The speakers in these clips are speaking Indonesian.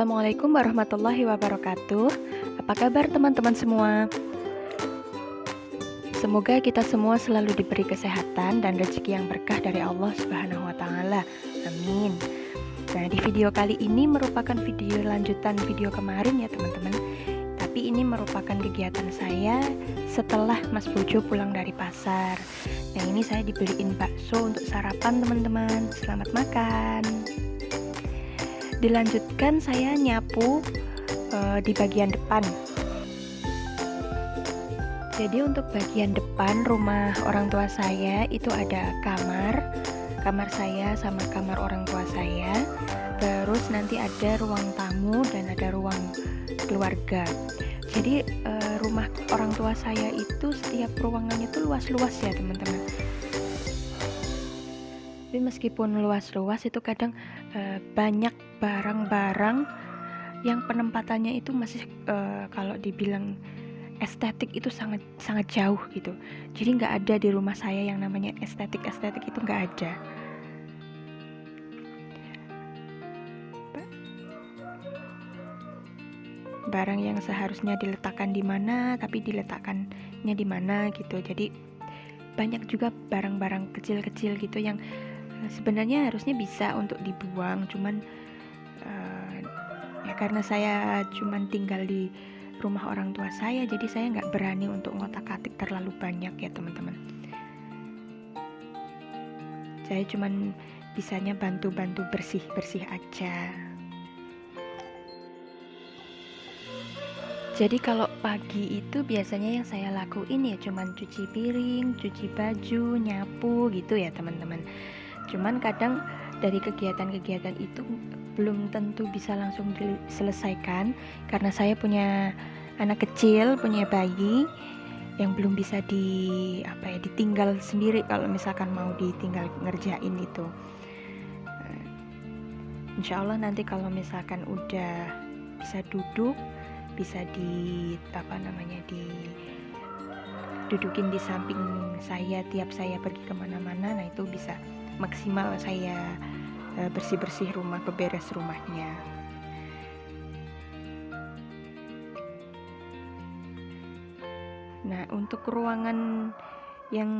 Assalamualaikum warahmatullahi wabarakatuh. Apa kabar teman-teman semua? Semoga kita semua selalu diberi kesehatan dan rezeki yang berkah dari Allah Subhanahu wa taala. Amin. Nah, di video kali ini merupakan video lanjutan video kemarin ya, teman-teman. Tapi ini merupakan kegiatan saya setelah Mas Bojo pulang dari pasar. Nah, ini saya dibeliin bakso untuk sarapan, teman-teman. Selamat makan. Dilanjutkan saya nyapu di bagian depan. Jadi untuk bagian depan rumah orang tua saya itu ada kamar saya sama kamar orang tua saya. Terus nanti ada ruang tamu dan ada ruang keluarga. Jadi rumah orang tua saya itu setiap ruangannya itu luas-luas ya, teman-teman. Tapi meskipun luas-luas itu kadang banyak barang-barang yang penempatannya itu masih kalau dibilang estetik itu sangat jauh gitu. Jadi nggak ada di rumah saya yang namanya estetik itu nggak ada. Barang yang seharusnya diletakkan di mana tapi diletakkannya di mana gitu. Jadi banyak juga barang-barang kecil-kecil gitu yang sebenarnya harusnya bisa untuk dibuang, cuman ya karena saya cuman tinggal di rumah orang tua saya, jadi saya nggak berani untuk ngotak-atik terlalu banyak ya, teman-teman. Saya cuman bisanya bantu-bantu bersih-bersih aja. Jadi kalau pagi itu biasanya yang saya lakuin ya cuman cuci piring, cuci baju, nyapu gitu ya, teman-teman. Cuman kadang dari kegiatan-kegiatan itu belum tentu bisa langsung diselesaikan karena saya punya anak kecil, punya bayi yang belum bisa ditinggal sendiri kalau misalkan mau ditinggal ngerjain itu. Insya Allah nanti kalau misalkan udah bisa duduk, bisa didudukin di samping saya tiap saya pergi kemana-mana, nah itu bisa maksimal saya bersih-bersih rumah, beberes rumahnya. Nah, untuk ruangan yang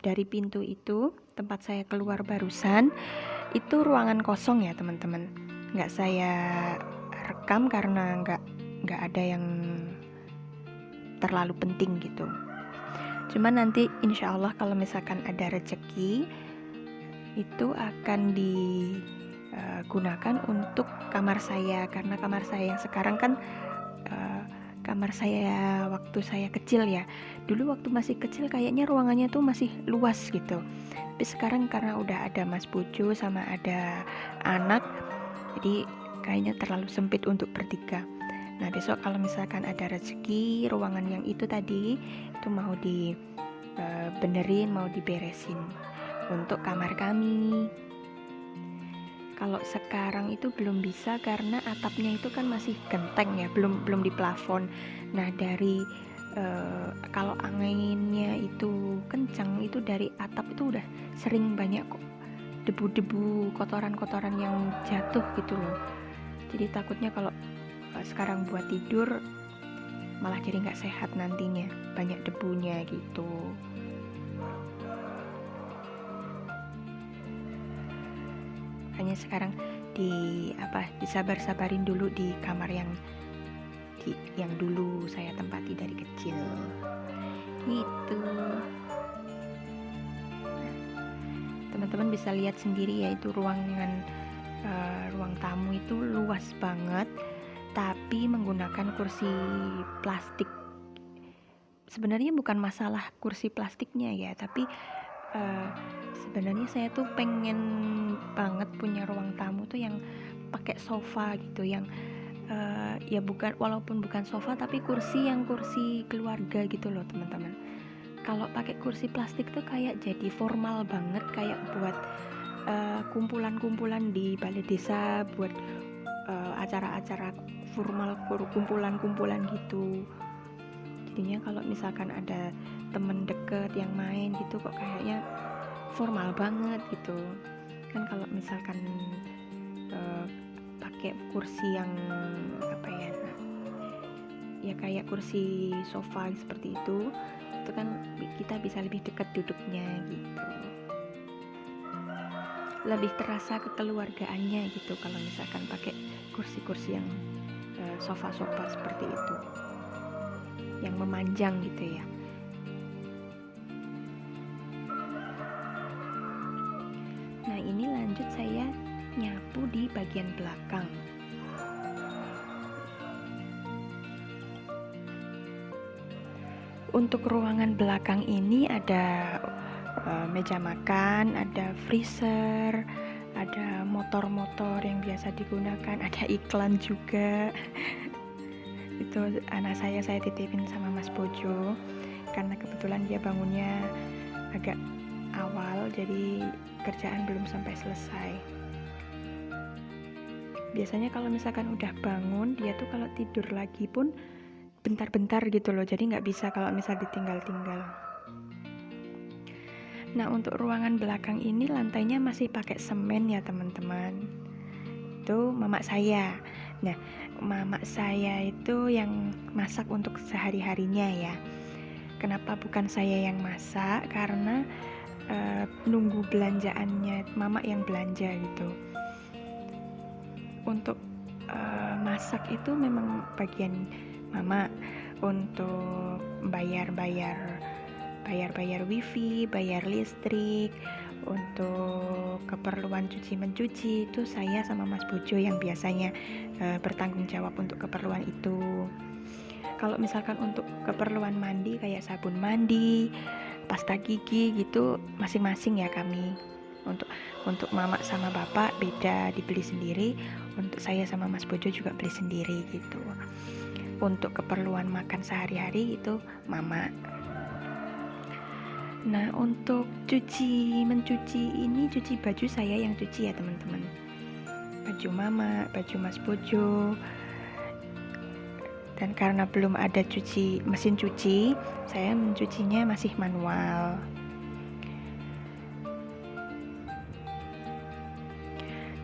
dari pintu itu, tempat saya keluar barusan, itu ruangan kosong ya, teman-teman. Nggak saya rekam karena nggak ada yang terlalu penting gitu. Cuman nanti insya Allah kalau misalkan ada rezeki itu akan digunakan untuk kamar saya, karena kamar saya yang sekarang kan kamar saya waktu saya kecil ya. Dulu waktu masih kecil kayaknya ruangannya tuh masih luas gitu. Tapi sekarang karena udah ada Mas Bojo sama ada anak, jadi kayaknya terlalu sempit untuk bertiga. Nah, besok kalau misalkan ada rezeki, ruangan yang itu tadi itu mau dibenerin, mau diberesin untuk kamar kami. Kalau sekarang itu belum bisa karena atapnya itu kan masih genteng ya, belum di plafon. Nah, dari kalau anginnya itu kencang, itu dari atap itu udah sering banyak kok debu-debu, kotoran-kotoran yang jatuh gitu loh. Jadi takutnya kalau sekarang buat tidur malah jadi nggak sehat nantinya, banyak debunya gitu. Makanya sekarang disabar-sabarin dulu di kamar yang dulu saya tempati dari kecil gitu. Teman-teman bisa lihat sendiri ya, itu ruang tamu itu luas banget, tapi menggunakan kursi plastik. Sebenarnya bukan masalah kursi plastiknya ya, tapi sebenarnya saya tuh pengen banget punya ruang tamu tuh yang pakai sofa gitu, yang ya walaupun bukan sofa tapi kursi keluarga gitu loh, teman-teman. Kalau pakai kursi plastik tuh kayak jadi formal banget, kayak buat kumpulan-kumpulan di balai desa, buat acara-acara formal, kumpulan-kumpulan gitu. Jadinya kalau misalkan ada temen deket yang main gitu kok kayaknya formal banget gitu kan. Kalau misalkan pakai kursi yang apa ya, ya kayak kursi sofa seperti itu kan kita bisa lebih dekat duduknya gitu, lebih terasa kekeluargaannya gitu kalau misalkan pakai kursi-kursi yang sofa-sofa seperti itu yang memanjang gitu ya. Nah, ini lanjut saya nyapu di bagian belakang. Untuk ruangan belakang ini ada meja makan, ada freezer, ada motor-motor yang biasa digunakan, ada iklan juga. Itu anak saya titipin sama Mas Bojo karena kebetulan dia bangunnya agak awal, jadi kerjaan belum sampai selesai. Biasanya kalau misalkan udah bangun, dia tuh kalau tidur lagi pun bentar-bentar gitu loh, jadi nggak bisa kalau misal ditinggal-tinggal. Nah, untuk ruangan belakang ini lantainya masih pakai semen ya teman-teman. Itu mamak saya. Nah, mamak saya itu yang masak untuk sehari-harinya ya. Kenapa bukan saya yang masak? Karena nunggu belanjaannya mamak yang belanja gitu. Untuk masak itu memang bagian mama, untuk bayar wifi, bayar listrik, untuk keperluan cuci-mencuci itu saya sama Mas Bojo yang biasanya bertanggung jawab untuk keperluan itu. Kalau misalkan untuk keperluan mandi kayak sabun mandi, pasta gigi gitu masing-masing ya kami. Untuk mama sama bapak beda, dibeli sendiri. Untuk saya sama Mas Bojo juga beli sendiri gitu. Untuk keperluan makan sehari-hari itu mama. Nah, untuk mencuci ini, cuci baju saya yang cuci ya teman-teman. Baju mama, baju Mas Bojo. Dan karena belum ada mesin cuci, saya mencucinya masih manual.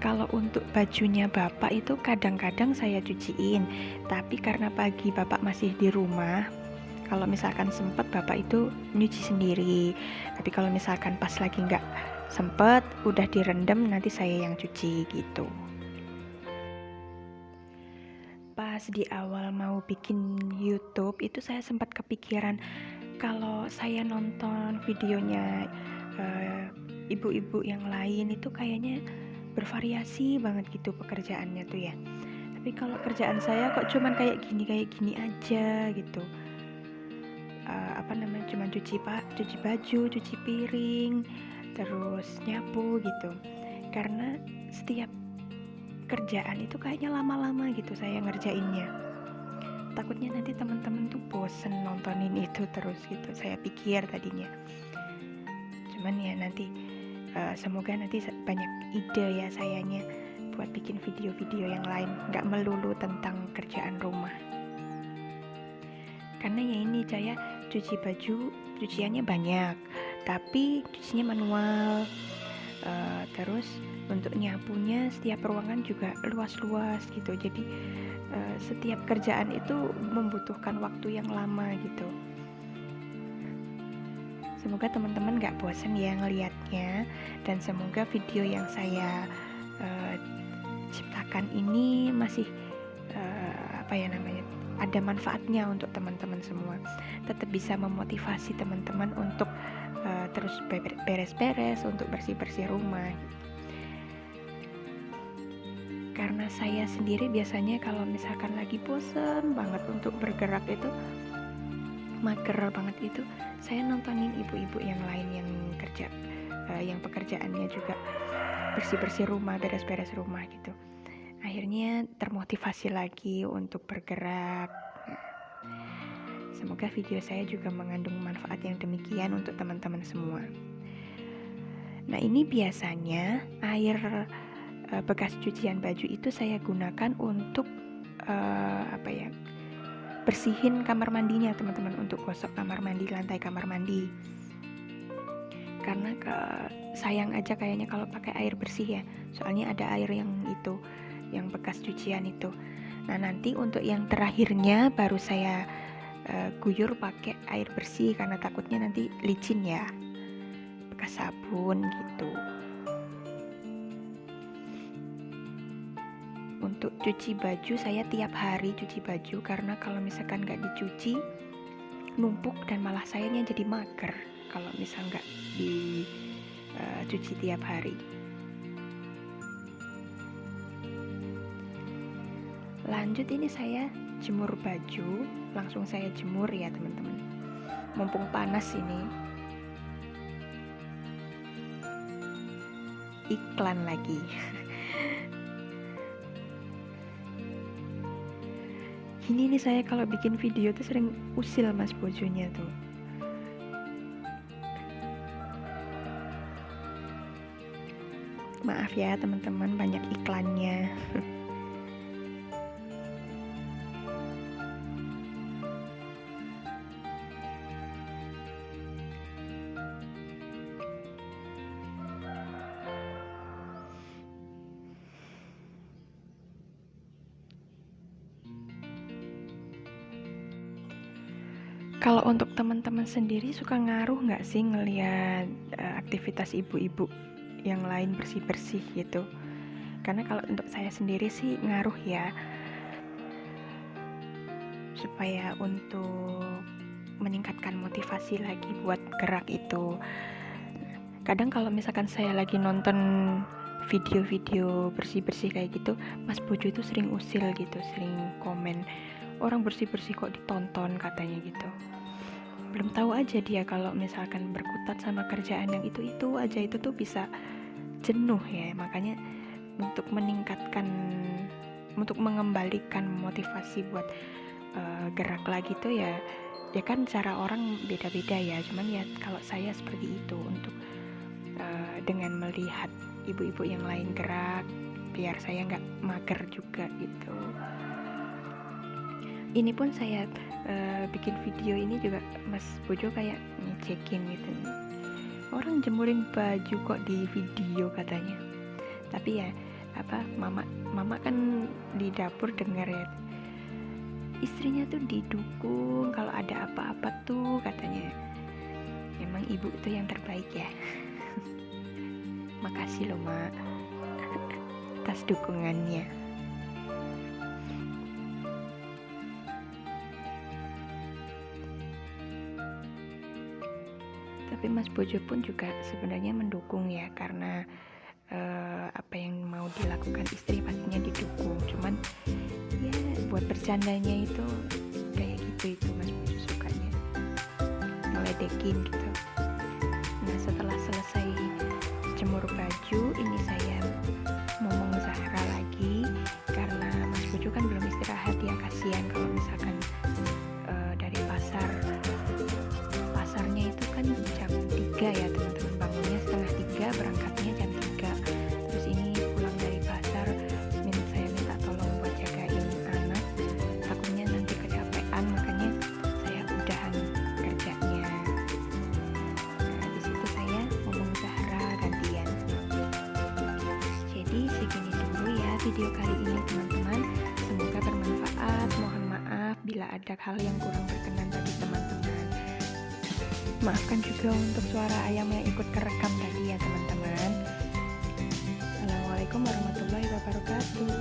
Kalau untuk bajunya bapak itu kadang-kadang saya cuciin, tapi karena pagi bapak masih di rumah, kalau misalkan sempat bapak itu nyuci sendiri. Tapi kalau misalkan pas lagi nggak sempat, udah direndam, nanti saya yang cuci gitu. Pas di awal mau bikin YouTube itu saya sempat kepikiran kalau saya nonton videonya ibu-ibu yang lain itu kayaknya bervariasi banget gitu pekerjaannya tuh ya. Tapi kalau kerjaan saya kok cuman kayak gini aja gitu. Cuman cuci baju, cuci piring, terus nyapu gitu. Karena setiap kerjaan itu kayaknya lama-lama gitu saya ngerjainnya. Takutnya nanti teman-teman tuh bosen nontonin itu terus gitu. Saya pikir tadinya. Cuman ya nanti semoga nanti banyak ide ya sayanya buat bikin video-video yang lain, nggak melulu tentang kerjaan rumah. Karena ya ini saya cuci baju, cuciannya banyak, tapi cucinya manual. Terus untuk nyapunya setiap ruangan juga luas-luas gitu, jadi setiap kerjaan itu membutuhkan waktu yang lama gitu. Semoga teman-teman gak bosan ya ngelihatnya, dan semoga video yang saya ciptakan ini masih ada manfaatnya untuk teman-teman semua. Tetap bisa memotivasi teman-teman untuk terus beres-beres, untuk bersih-bersih rumah. Karena saya sendiri biasanya kalau misalkan lagi bosen banget untuk bergerak itu, mager banget itu, saya nontonin ibu-ibu yang lain yang kerja, yang pekerjaannya juga bersih-bersih rumah, beres-beres rumah gitu. Akhirnya termotivasi lagi untuk bergerak. Semoga video saya juga mengandung manfaat yang demikian untuk teman-teman semua. Nah, ini biasanya air bekas cucian baju itu saya gunakan untuk bersihin kamar mandinya teman-teman, untuk gosok kamar mandi, lantai kamar mandi. Karena sayang aja kayaknya kalau pakai air bersih ya, soalnya ada air yang itu yang bekas cucian itu. Nah, nanti untuk yang terakhirnya baru saya guyur pakai air bersih karena takutnya nanti licin ya, bekas sabun gitu. Untuk cuci baju, saya tiap hari cuci baju karena kalau misalkan nggak dicuci numpuk dan malah sayanya jadi mager kalau misal nggak dicuci tiap hari. Lanjut, ini saya jemur baju, langsung saya jemur ya teman-teman, mumpung panas ini. Iklan lagi. Ini nih, saya kalau bikin video tuh sering usil Mas Bojonya tuh. Maaf ya teman-teman, banyak iklannya. Kalau untuk teman-teman sendiri suka ngaruh nggak sih ngelihat aktivitas ibu-ibu yang lain bersih-bersih gitu? Karena kalau untuk saya sendiri sih ngaruh ya, supaya untuk meningkatkan motivasi lagi buat gerak itu. Kadang kalau misalkan saya lagi nonton video-video bersih-bersih kayak gitu, Mas Bojo itu sering usil gitu, sering komen, orang bersih-bersih kok ditonton katanya gitu. Belum tahu aja dia kalau misalkan berkutat sama kerjaan yang itu aja itu tuh bisa jenuh ya. Makanya untuk meningkatkan, untuk mengembalikan motivasi buat gerak lagi tuh ya kan cara orang beda-beda ya. Cuman ya kalau saya seperti itu, untuk dengan melihat ibu-ibu yang lain gerak biar saya nggak mager juga gitu. Ini pun saya bikin video ini juga Mas Bojo kayak ngecekin gitu, orang jemurin baju kok di video katanya. Tapi ya mama kan di dapur dengar ya, istrinya tuh didukung kalau ada apa-apa tuh katanya. Emang ibu itu yang terbaik ya. Makasih loh Mak atas dukungannya. Tapi Mas Bojo pun juga sebenarnya mendukung ya, karena apa yang mau dilakukan istri pastinya didukung. Cuman ya buat bercandanya itu kayak gitu, itu Mas Bojo sukanya ngeledekin gitu. Nah, setelah selesai jemur baju, ini saya ngomong Zahra lagi karena Mas Bojo kan belum istirahat ya, kasihan kalau misalkan dari pasarnya itu kan jam 3 ya teman-teman, bangunnya setengah 3, berangkatnya jam 3. Terus ini pulang dari pasar saya minta tolong buat jagain anak, takutnya nanti kecapean, makanya saya udahan kerjanya. Nah, di situ saya ngomong Zahra gantian. Jadi segini dulu ya video kali ini teman-teman, semoga bermanfaat. Mohon maaf bila ada hal yang kurang berkenan bagi teman-teman. Maafkan juga untuk suara ayam yang ikut kerekam tadi ya teman-teman. Assalamualaikum warahmatullahi wabarakatuh.